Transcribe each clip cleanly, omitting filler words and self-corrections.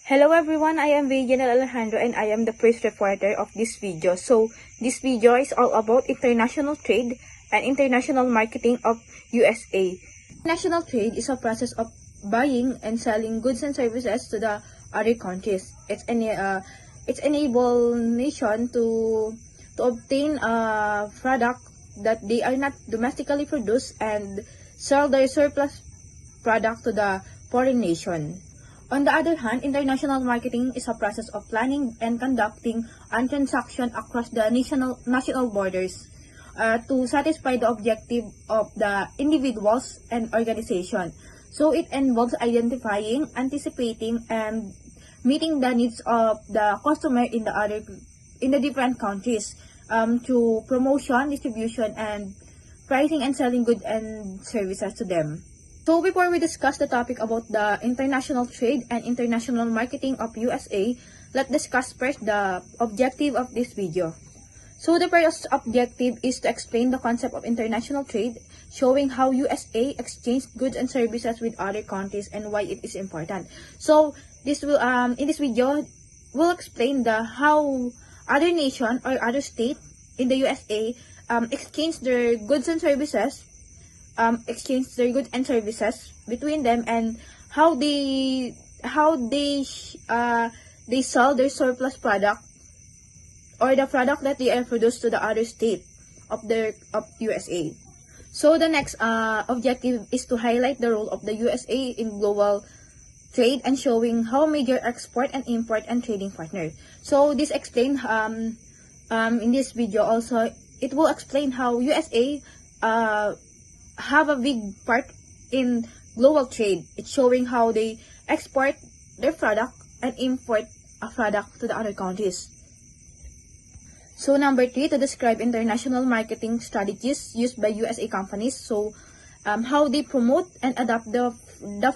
Hello everyone, I am Vivian Alejandro and I am the first reporter of this video. So, this video is all about international trade and international marketing of USA. International trade is a process of buying and selling goods and services to the other countries. It's enable nation to obtain a product that they are not domestically produced and sell their surplus product to the foreign nation. On the other hand, international marketing is a process of planning and conducting a transaction across the national borders to satisfy the objective of the individuals and organization. So it involves identifying, anticipating, and meeting the needs of the customer in the different countries through promotion, distribution, and pricing and selling goods and services to them. So before we discuss the topic about the international trade and international marketing of USA, let's discuss first the objective of this video. So the first objective is to explain the concept of international trade, showing how USA exchange goods and services with other countries and why it is important. So this will in this video we'll explain how other nation or other state in the USA exchange their goods and services between them, and how they sell their surplus product or the product that they are produced to the other state of USA. So the next objective is to highlight the role of the USA in global trade and showing how major export and import and trading partner. So this explained in this video also. It will explain how USA have a big part in global trade. It's showing how they export their product and import a product to the other countries. So number 3, to describe international marketing strategies used by USA companies. So how they promote and adapt the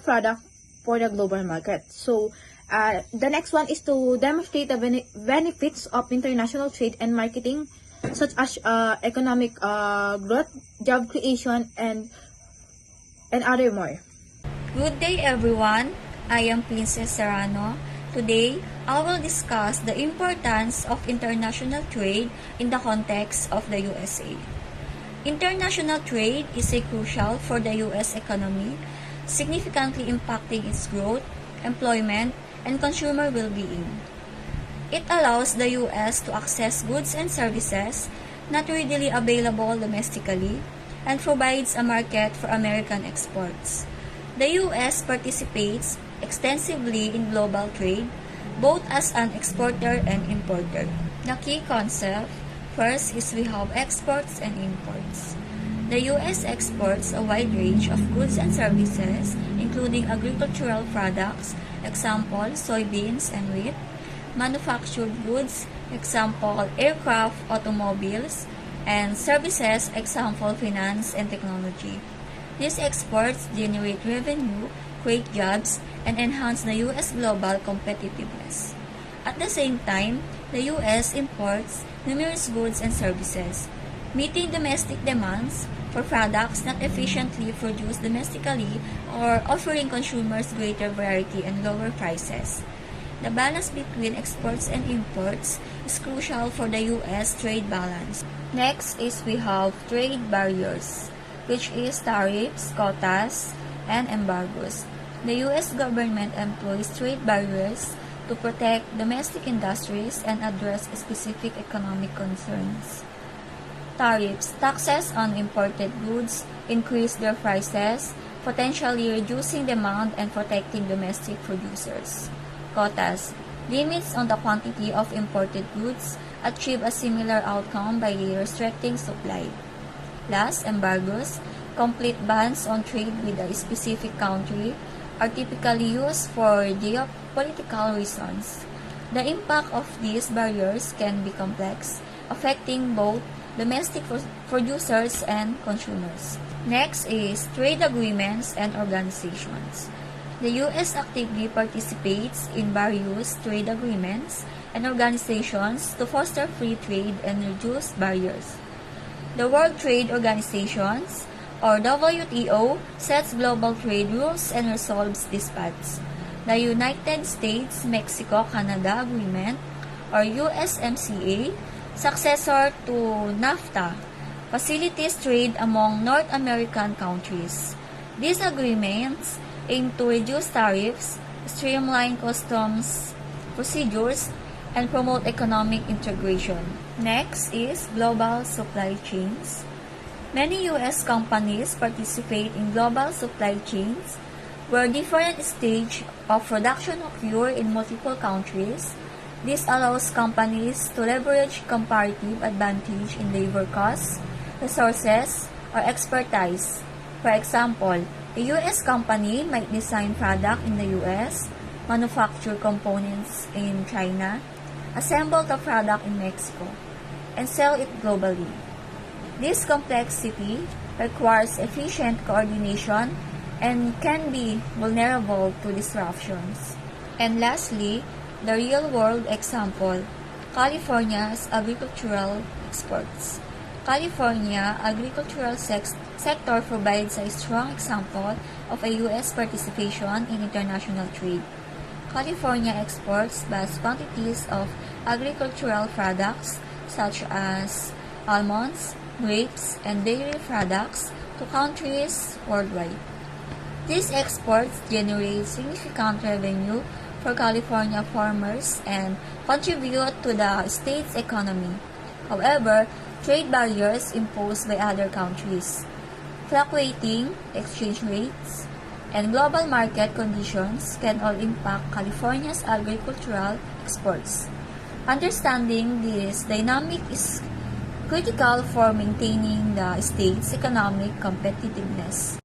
product for the global market. So the next one is to demonstrate the benefits of international trade and marketing, such as economic growth, job creation, and other more. Good day everyone, I am Princess Serrano. Today, I will discuss the importance of international trade in the context of the USA. International trade is crucial for the US economy, significantly impacting its growth, employment, and consumer well-being. It allows the U.S. to access goods and services not readily available domestically and provides a market for American exports. The U.S. participates extensively in global trade, both as an exporter and importer. The key concept first is we have exports and imports. The U.S. exports a wide range of goods and services, including agricultural products, example, soybeans and wheat, manufactured goods, example, aircraft, automobiles, and services, example, finance and technology. These exports generate revenue, create jobs, and enhance the U.S. global competitiveness. At the same time, the U.S. imports numerous goods and services, meeting domestic demands for products not efficiently produced domestically or offering consumers greater variety and lower prices. The balance between exports and imports is crucial for the U.S. trade balance. Next is we have trade barriers, which is tariffs, quotas, and embargoes. The U.S. government employs trade barriers to protect domestic industries and address specific economic concerns. Tariffs, taxes on imported goods, increase their prices, potentially reducing demand and protecting domestic producers. Quotas, limits on the quantity of imported goods, achieve a similar outcome by restricting supply. Last, embargoes, complete bans on trade with a specific country, are typically used for geopolitical reasons. The impact of these barriers can be complex, affecting both domestic producers and consumers. Next is trade agreements and organizations. The U.S. actively participates in various trade agreements and organizations to foster free trade and reduce barriers. The World Trade Organization, or WTO, sets global trade rules and resolves disputes. the United States-Mexico-Canada Agreement or USMCA, successor to NAFTA, facilitates trade among North American countries. These agreements aim to reduce tariffs, streamline customs procedures, and promote economic integration. Next is global supply chains. Many U.S. companies participate in global supply chains where different stages of production occur in multiple countries. This allows companies to leverage comparative advantage in labor costs, resources, or expertise. For example, a U.S. company might design product in the U.S., manufacture components in China, assemble the product in Mexico, and sell it globally. This complexity requires efficient coordination and can be vulnerable to disruptions. And lastly, the real-world example, California's agricultural exports. California agricultural sector provides a strong example of a U.S. participation in international trade. California exports vast quantities of agricultural products such as almonds, grapes, and dairy products to countries worldwide. These exports generate significant revenue for California farmers and contribute to the state's economy. However, trade barriers imposed by other countries, fluctuating exchange rates, and global market conditions can all impact California's agricultural exports. Understanding this dynamic is critical for maintaining the state's economic competitiveness.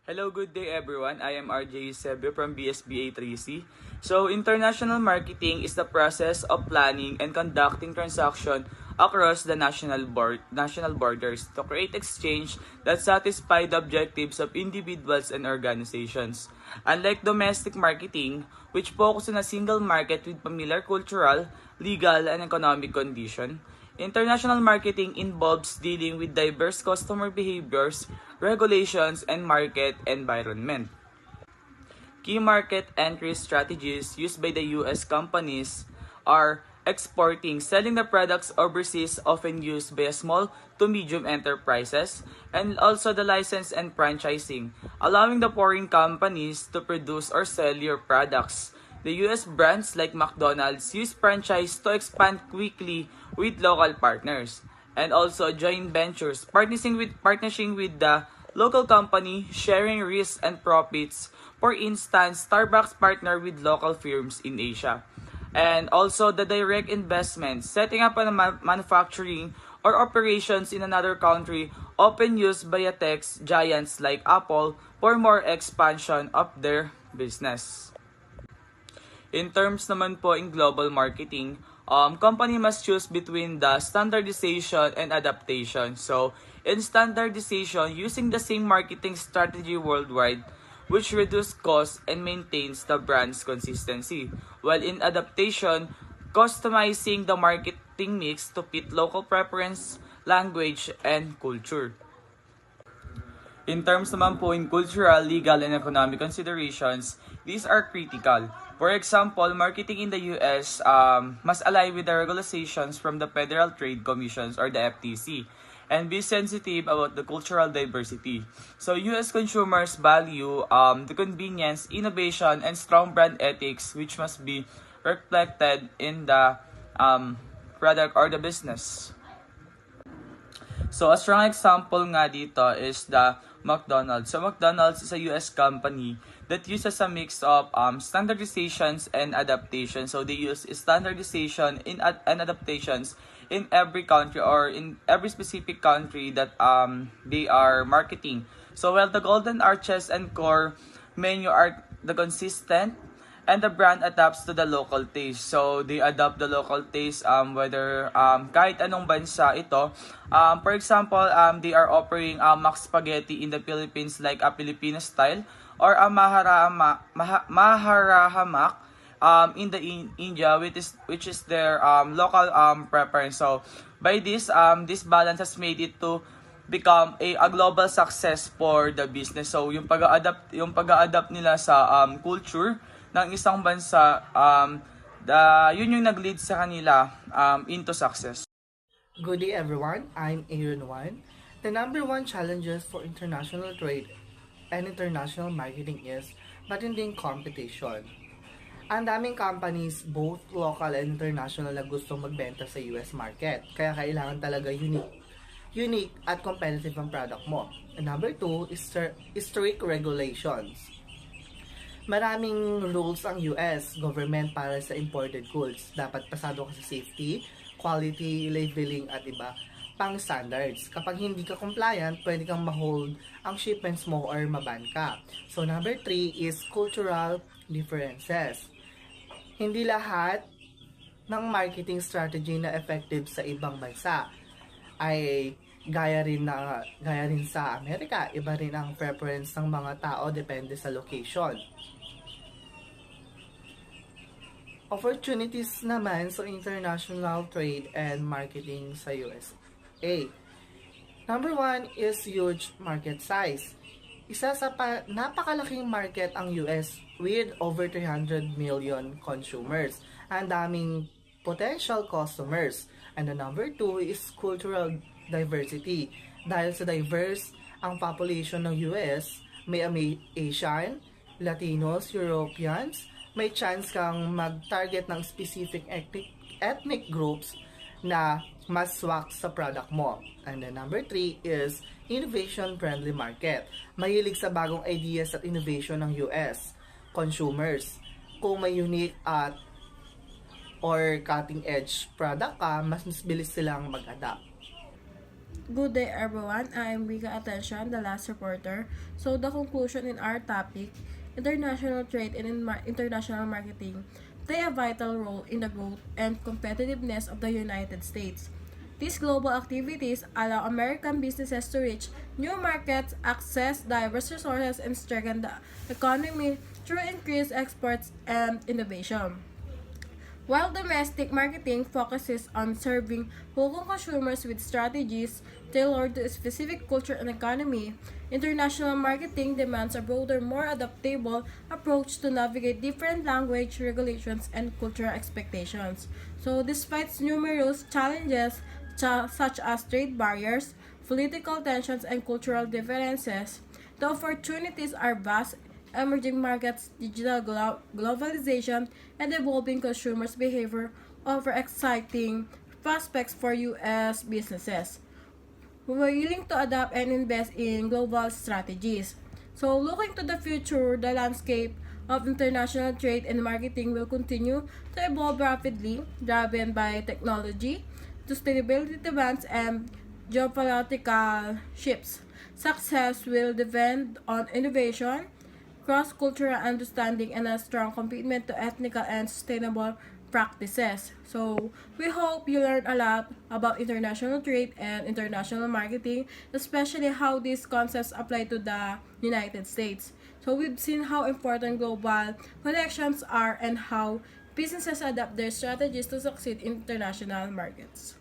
Hello, good day everyone. I am RJ Bsba from Bsba 3C. So, international marketing is the process of planning and conducting transactions across the national borders to create exchange that satisfy the objectives of individuals and organizations. Unlike domestic marketing, which focuses on a single market with familiar cultural, legal, and economic condition, international marketing involves dealing with diverse customer behaviors, regulations, and market environment. Key market entry strategies used by the U.S. companies are exporting, selling the products overseas often used by small to medium enterprises, and also the license and franchising, allowing the foreign companies to produce or sell your products. The U.S. brands like McDonald's use franchise to expand quickly with local partners, and also joint ventures, partnering with the local company, sharing risks and profits. For instance, Starbucks partner with local firms in Asia. And also the direct investment, setting up a manufacturing or operations in another country, often used by tech giants like Apple for more expansion of their business. In terms naman po in global marketing, company must choose between the standardization and adaptation. So, in standardization, using the same marketing strategy worldwide, which reduces costs and maintains the brand's consistency. While in adaptation, customizing the marketing mix to fit local preference, language, and culture. In terms naman po in cultural, legal, and economic considerations, these are critical. For example, marketing in the US must align with the regulations from the Federal Trade Commissions or the FTC and be sensitive about the cultural diversity. So US consumers value the convenience, innovation, and strong brand ethics which must be reflected in the product or the business. So a strong example nga dito is the McDonald's. So McDonald's is a US company that uses a mix of standardizations and adaptation. So they use standardization and adaptations in every country or in every specific country that they are marketing. So while the golden arches and core menu are the consistent, and the brand adapts to the local taste. So, they adapt the local taste whether kahit anong bansa ito. For example, they are offering Mac Spaghetti in the Philippines like a Filipino style or a Maharahamak in the India which is their local preference. So, by this balance has made it to become a global success for the business. So yung pag-adapt nila sa culture ng isang bansa, yun yung nag-lead sa kanila into success. Good day everyone, I'm Aaron Wan. The number one challenges for international trade and international marketing is matinding competition. Ang daming companies, both local and international, na gustong magbenta sa US market. Kaya kailangan talaga unique at competitive ang product mo. And number two is strict regulations. Maraming rules ang US government para sa imported goods. Dapat pasado ka sa safety, quality, labeling at iba pang standards. Kapag hindi ka compliant, pwede kang ma-hold ang shipments mo or maban ka. So number 3 is cultural differences. Hindi lahat ng marketing strategy na effective sa ibang bansa ay gaya rin sa Amerika. Iba rin ang preference ng mga tao depende sa location. Opportunities naman sa international trade and marketing sa USA. Number 1 is huge market size. Isa sa napakalaking market ang US with over 300 million consumers. Ang daming potential customers. And the number 2 is cultural diversity. Dahil sa diverse ang population ng US, may Asian, Latinos, Europeans, may chance kang mag-target ng specific ethnic groups na mas swak sa product mo. And then number 3 is innovation-friendly market. Mahilig sa bagong ideas at innovation ng US consumers. Kung may unique at or cutting-edge product ka, mas bilis silang mag-adapt. Good day everyone, I am Rika Attention, the last reporter. So the conclusion in our topic, international trade and international marketing play a vital role in the growth and competitiveness of the United States. These global activities allow American businesses to reach new markets, access diverse resources, and strengthen the economy through increased exports and innovation. While domestic marketing focuses on serving local consumers with strategies tailored to a specific culture and economy, international marketing demands a broader, more adaptable approach to navigate different language, regulations, and cultural expectations. So, despite numerous challenges such as trade barriers, political tensions, and cultural differences, the opportunities are vast. Emerging markets, digital globalization, and evolving consumers' behavior offer exciting prospects for U.S. businesses who are willing to adapt and invest in global strategies. So, looking to the future, the landscape of international trade and marketing will continue to evolve rapidly, driven by technology, sustainability demands, and geopolitical shifts. Success will depend on innovation, cross-cultural understanding, and a strong commitment to ethical and sustainable practices. So, we hope you learned a lot about international trade and international marketing, especially how these concepts apply to the United States. So, we've seen how important global connections are and how businesses adapt their strategies to succeed in international markets.